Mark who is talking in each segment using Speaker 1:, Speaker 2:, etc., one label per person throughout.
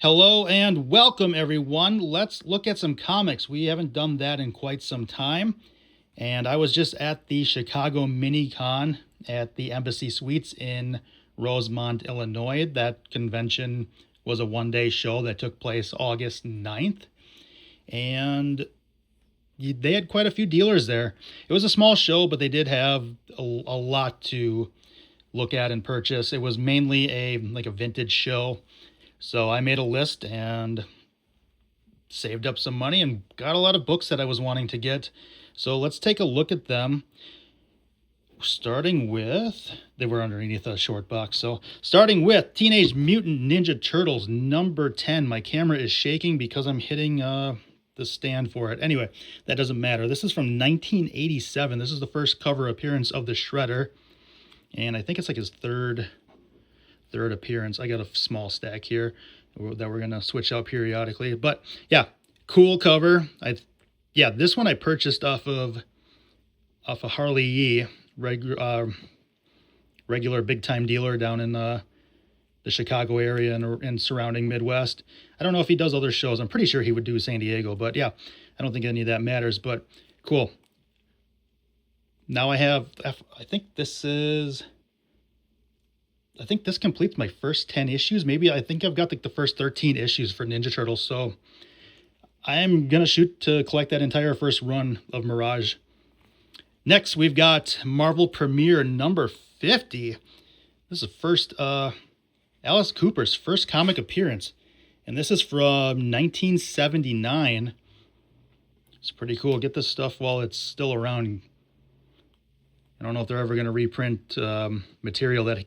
Speaker 1: Hello and welcome, everyone. Let's look at some comics. We haven't done that in quite some time. And I was just at the Chicago Mini Con at the Embassy Suites in Rosemont, Illinois. That convention was a one-day show that took place August 9th. And they had quite a few dealers there. It was a small show, but they did have a lot to look at and purchase. It was mainly a vintage show. So I made a list and saved up some money and got a lot of books that I was wanting to get. So let's take a look at them. Starting with, they were underneath a short box. So starting with Teenage Mutant Ninja Turtles number 10. My camera is shaking because I'm hitting the stand for it. Anyway, that doesn't matter. This is from 1987. This is the first cover appearance of the Shredder. And I think it's like his third appearance. I got a small stack here that we're gonna switch out periodically, but yeah, cool cover. This one I purchased off of Harley Yee, regular big time dealer down in the Chicago area and surrounding Midwest. I don't know if he does other shows. I'm pretty sure he would do San Diego, but yeah, I don't think any of that matters. But cool. Now I think this completes my first 10 issues. Maybe I think I've got like the first 13 issues for Ninja Turtles. So I'm going to shoot to collect that entire first run of Mirage. Next, we've got Marvel Premiere number 50. This is Alice Cooper's first comic appearance. And this is from 1979. It's pretty cool. Get this stuff while it's still around. I don't know if they're ever going to reprint material that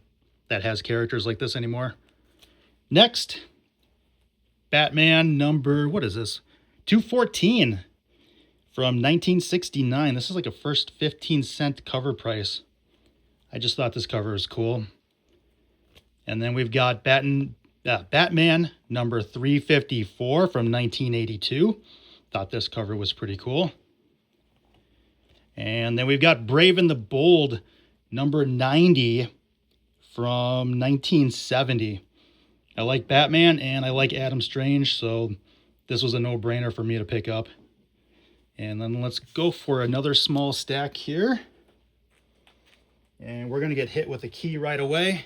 Speaker 1: has characters like this anymore. Next, Batman number, what is this? 214 from 1969. This is like a first 15-cent cover price. I just thought this cover was cool. And then we've got Batman number 354 from 1982. Thought this cover was pretty cool. And then we've got Brave and the Bold number 90 from 1970. I like Batman and I like Adam Strange, so this was a no-brainer for me to pick up. And then let's go for another small stack here. And we're going to get hit with a key right away.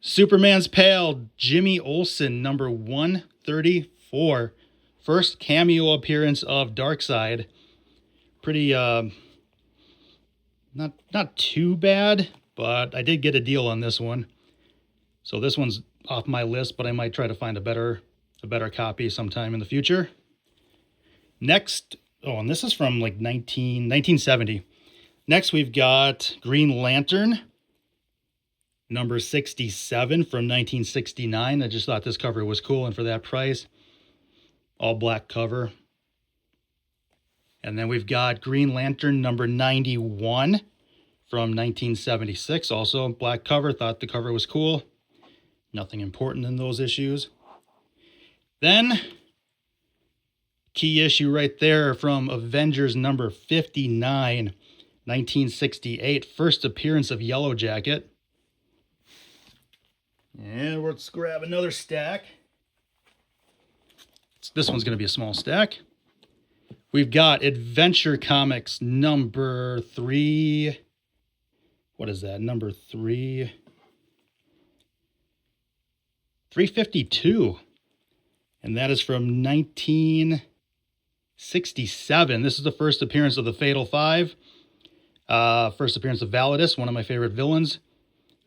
Speaker 1: Superman's Pal, Jimmy Olsen, number 134. First cameo appearance of Darkseid. Pretty, not too bad, but I did get a deal on this one. So this one's off my list, but I might try to find a better copy sometime in the future. Next, and this is from like 1970. Next, we've got Green Lantern, number 67 from 1969. I just thought this cover was cool, and for that price, all black cover. And then we've got Green Lantern number 91 from 1976. Also black cover. Thought the cover was cool. Nothing important in those issues. Then, key issue right there from Avengers number 59, 1968. First appearance of Yellow Jacket. And let's grab another stack. This one's going to be a small stack. We've got Adventure Comics number 3. What is that? Number 352. And that is from 1967. This is the first appearance of the Fatal Five. First appearance of Validus, one of my favorite villains.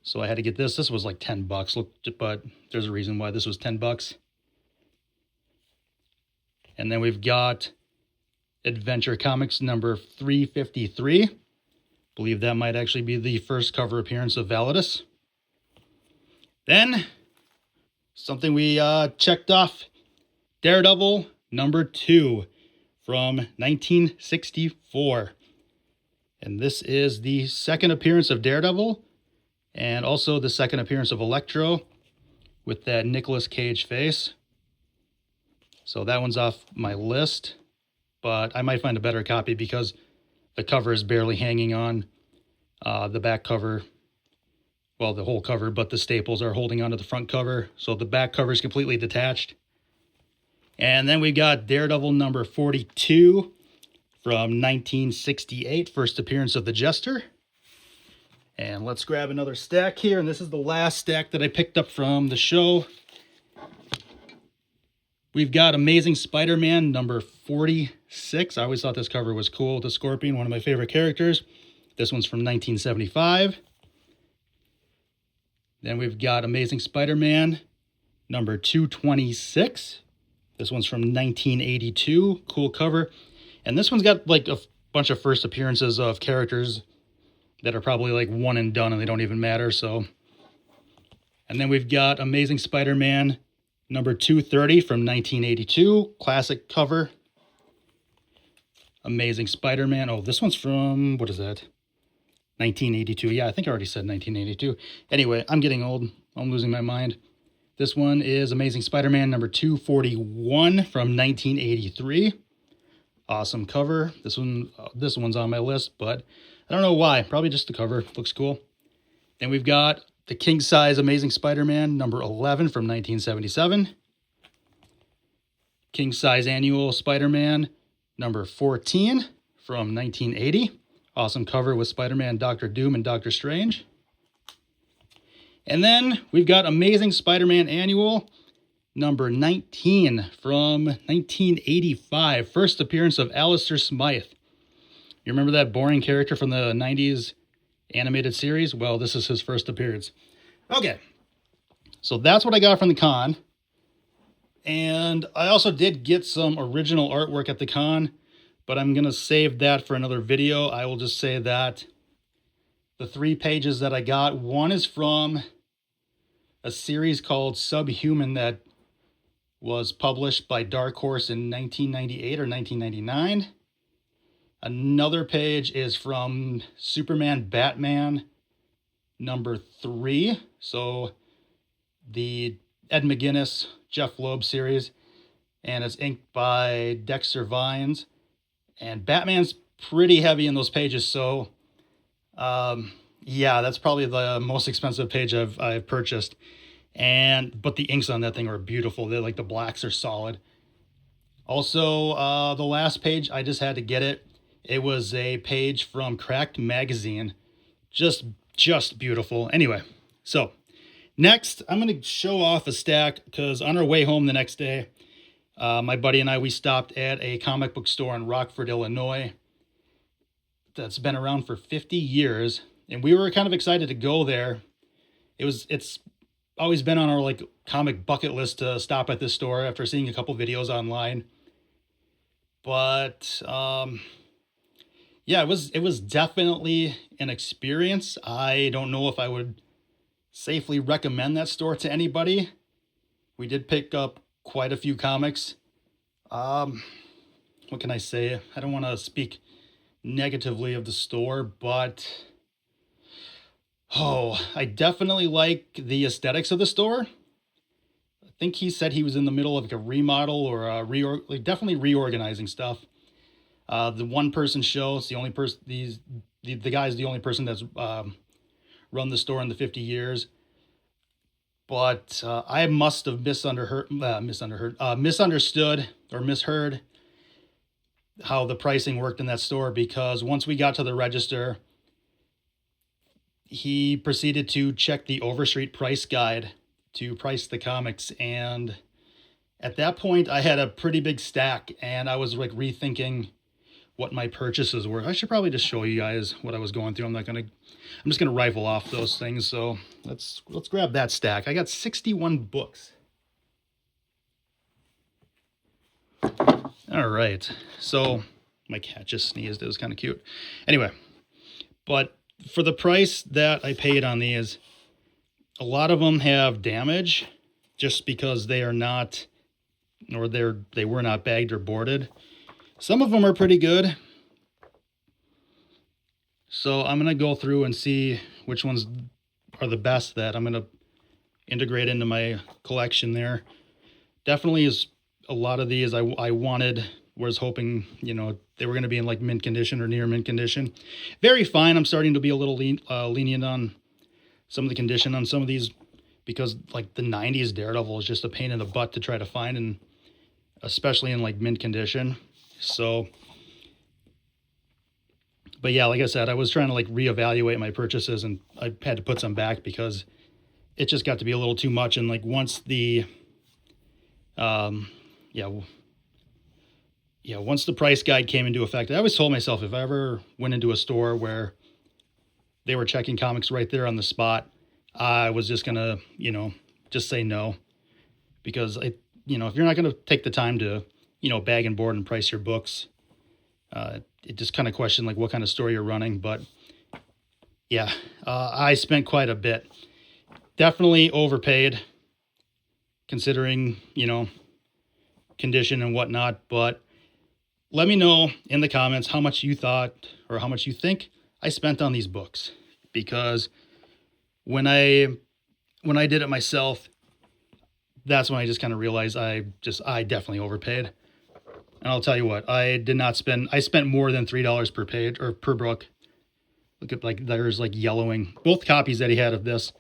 Speaker 1: So I had to get this. This was like $10. Look, but there's a reason why this was $10. And then we've got Adventure Comics number 353. Believe that might actually be the first cover appearance of Validus. Then, something we checked off, Daredevil number 2 from 1964. And this is the second appearance of Daredevil and also the second appearance of Electro with that Nicolas Cage face. So that one's off my list, but I might find a better copy because the cover is barely hanging on the back cover well, the whole cover, but the staples are holding onto the front cover. So the back cover is completely detached. And then we got Daredevil number 42 from 1968, first appearance of the Jester. And let's grab another stack here. And this is the last stack that I picked up from the show. We've got Amazing Spider-Man number 46. I always thought this cover was cool. The Scorpion, one of my favorite characters. This one's from 1975. Then we've got Amazing Spider-Man number 226. This one's from 1982. Cool cover. And this one's got like a bunch of first appearances of characters that are probably like one and done and they don't even matter. So, and then we've got Amazing Spider-Man number 230 from 1982. Classic cover. Amazing Spider-Man. Oh, this one's from, what is that? 1982. Yeah, I think I already said 1982. Anyway, I'm getting old. I'm losing my mind. This one is Amazing Spider-Man number 241 from 1983. Awesome cover. This one's on my list, but I don't know why. Probably just the cover. Looks cool. Then we've got the king size Amazing Spider-Man number 11 from 1977. King size annual Spider-Man number 14 from 1980. Awesome cover with Spider-Man, Doctor Doom, and Doctor Strange. And then we've got Amazing Spider-Man Annual number 19 from 1985. First appearance of Alistair Smythe. You remember that boring character from the 90s animated series? Well, this is his first appearance. Okay, so that's what I got from the con. And I also did get some original artwork at the con, but I'm going to save that for another video. I will just say that the 3 pages that I got, one is from a series called Subhuman that was published by Dark Horse in 1998 or 1999. Another page is from Superman Batman number 3. So the Ed McGuinness, Jeff Loeb series. And it's inked by Dexter Vines. And Batman's pretty heavy in those pages. So yeah, that's probably the most expensive page I've purchased. But the inks on that thing are beautiful. They're like, the blacks are solid. Also, the last page, I just had to get it. It was a page from Cracked Magazine. Just beautiful. Anyway, so next, I'm going to show off a stack because on our way home the next day, my buddy and I, we stopped at a comic book store in Rockford, Illinois that's been around for 50 years. And we were kind of excited to go there. It's always been on our like comic bucket list to stop at this store after seeing a couple videos online. But yeah, it was definitely an experience. I don't know if I would safely recommend that store to anybody. We did pick up quite a few comics. What can I say? I don't want to speak negatively of the store, but I definitely like the aesthetics of the store. I think he said he was in the middle of like a remodel or definitely reorganizing stuff. The one-person show. It's the only person. The guy's the only person that's run the store in the 50 years. But I must have misunderstood or misheard how the pricing worked in that store, because once we got to the register, he proceeded to check the Overstreet price guide to price the comics, and at that point I had a pretty big stack and I was like rethinking what my purchases were. I should probably just show you guys what I was going through. I'm just gonna rifle off those things. So let's grab that stack. I got 61 books. All right, so my cat just sneezed. It was kind of cute. Anyway, but for the price that I paid on these, a lot of them have damage just because they are not, or they were not bagged or boarded. Some of them are pretty good. So I'm going to go through and see which ones are the best that I'm going to integrate into my collection there. Definitely is a lot of these I was hoping, they were going to be in like mint condition or near mint condition. Very fine. I'm starting to be a little lenient on some of the condition on some of these, because like the 90s Daredevil is just a pain in the butt to try to find, and especially in like mint condition. So, but yeah, like I said, I was trying to like reevaluate my purchases, and I had to put some back because it just got to be a little too much. And like once the, once the price guide came into effect, I always told myself if I ever went into a store where they were checking comics right there on the spot, I was just gonna, just say no, because if you're not gonna take the time to, bag and board and price your books, it just kind of question like what kind of store you're running. But yeah, I spent quite a bit. Definitely overpaid, considering condition and whatnot. But let me know in the comments how much you thought or how much you think I spent on these books, because when I did it myself, that's when I just kind of realized I definitely overpaid. And I'll tell you what, I spent more than $3 per page or per book. Look at like there's like yellowing. Both copies that he had of this,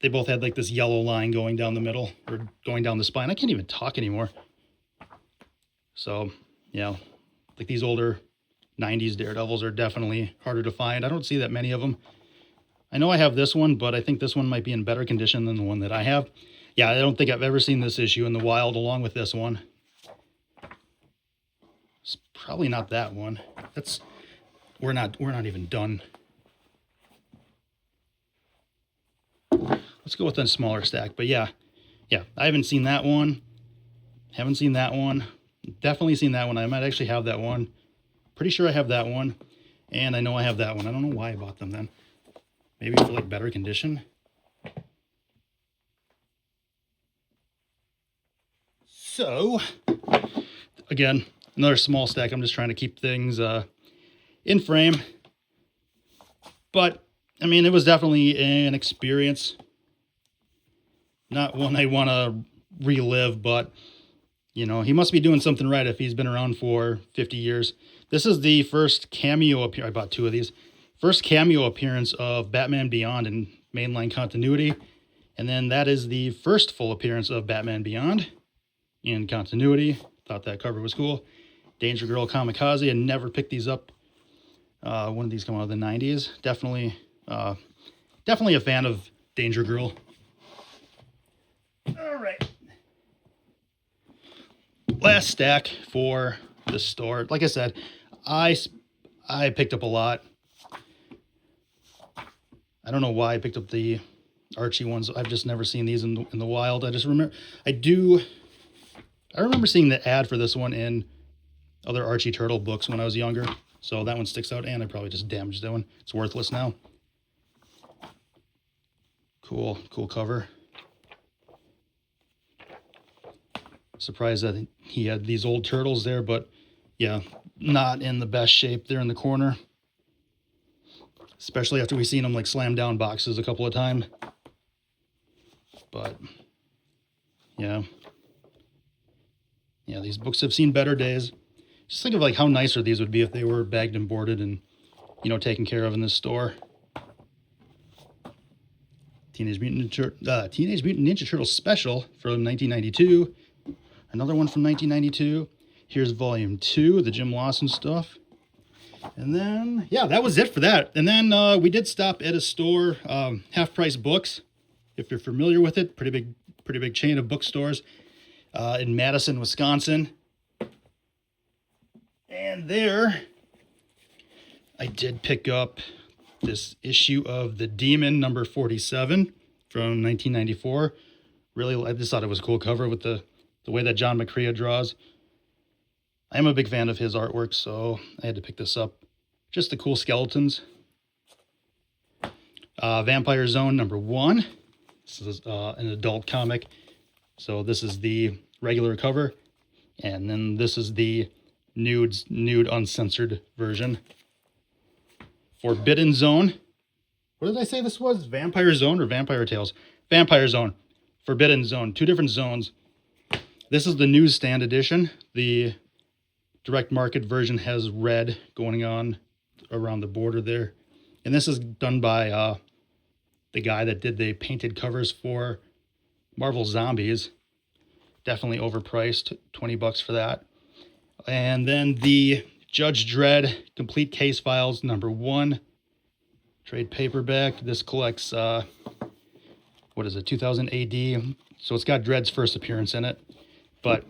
Speaker 1: they both had like this yellow line going down the middle or going down the spine. I can't even talk anymore. So yeah, like these older 90s Daredevils are definitely harder to find. I don't see that many of them. I know I have this one, but I think this one might be in better condition than the one that I have. Yeah, I don't think I've ever seen this issue in the wild along with this one. It's probably not that one. We're not even done. Let's go with a smaller stack. But yeah, I haven't seen that one. Haven't seen that one. Definitely seen that one. I might actually have that one. Pretty sure I have that one. And I know I have that one. I don't know why I bought them then. Maybe for like better condition. So, again, another small stack. I'm just trying to keep things in frame. But, I mean, it was definitely an experience. Not one I want to relive, but, he must be doing something right if he's been around for 50 years. This is the first cameo appearance. I bought two of these. First cameo appearance of Batman Beyond in mainline continuity. And then that is the first full appearance of Batman Beyond in continuity. Thought that cover was cool. Danger Girl Kamikaze. I never picked these up. One of these come out of the 90s. Definitely a fan of Danger Girl. All right. Last stack for the store. Like I said, I picked up a lot. I don't know why I picked up the Archie ones. I've just never seen these in the wild. I remember seeing the ad for this one in other Archie Turtle books when I was younger. So that one sticks out, and I probably just damaged that one. It's worthless now. Cool cover. Surprised that he had these old turtles there, but yeah, not in the best shape there in the corner. Especially after we've seen them like slam down boxes a couple of times. But yeah, these books have seen better days. Just think of like how nicer these would be if they were bagged and boarded and, taken care of in this store. Teenage Mutant Ninja Turtles Special from 1992. Another one from 1992. Here's volume 2, the Jim Lawson stuff. And then, yeah, that was it for that. And then we did stop at a store, Half Price Books, if you're familiar with it. Pretty big chain of bookstores in Madison, Wisconsin. And there, I did pick up this issue of The Demon number 47 from 1994. Really, I just thought it was a cool cover with the way that John McCrea draws. I am a big fan of his artwork, so I had to pick this up. Just the cool skeletons. Vampire Zone number 1. This is an adult comic. So this is the regular cover. And then this is the nude uncensored version. Forbidden Zone. What did I say this was? Vampire Zone or Vampire Tales? Vampire Zone. Forbidden Zone. Two different zones. This is the newsstand edition. The direct market version has red going on around the border there. And this is done by the guy that did the painted covers for Marvel Zombies. Definitely overpriced, 20 bucks for that. And then the Judge Dredd Complete Case Files #1 trade paperback. This collects, what is it, 2000 AD. So it's got Dredd's first appearance in it. But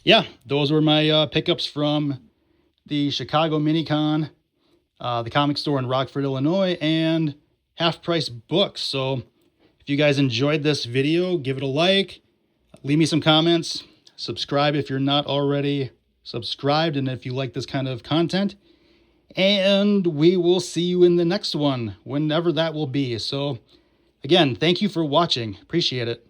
Speaker 1: yeah, those were my pickups from the Chicago Minicon, the comic store in Rockford, Illinois, and Half Price Books. So if you guys enjoyed this video, give it a like, leave me some comments, subscribe if you're not already subscribed, and if you like this kind of content. And we will see you in the next one, whenever that will be. So again, thank you for watching. Appreciate it.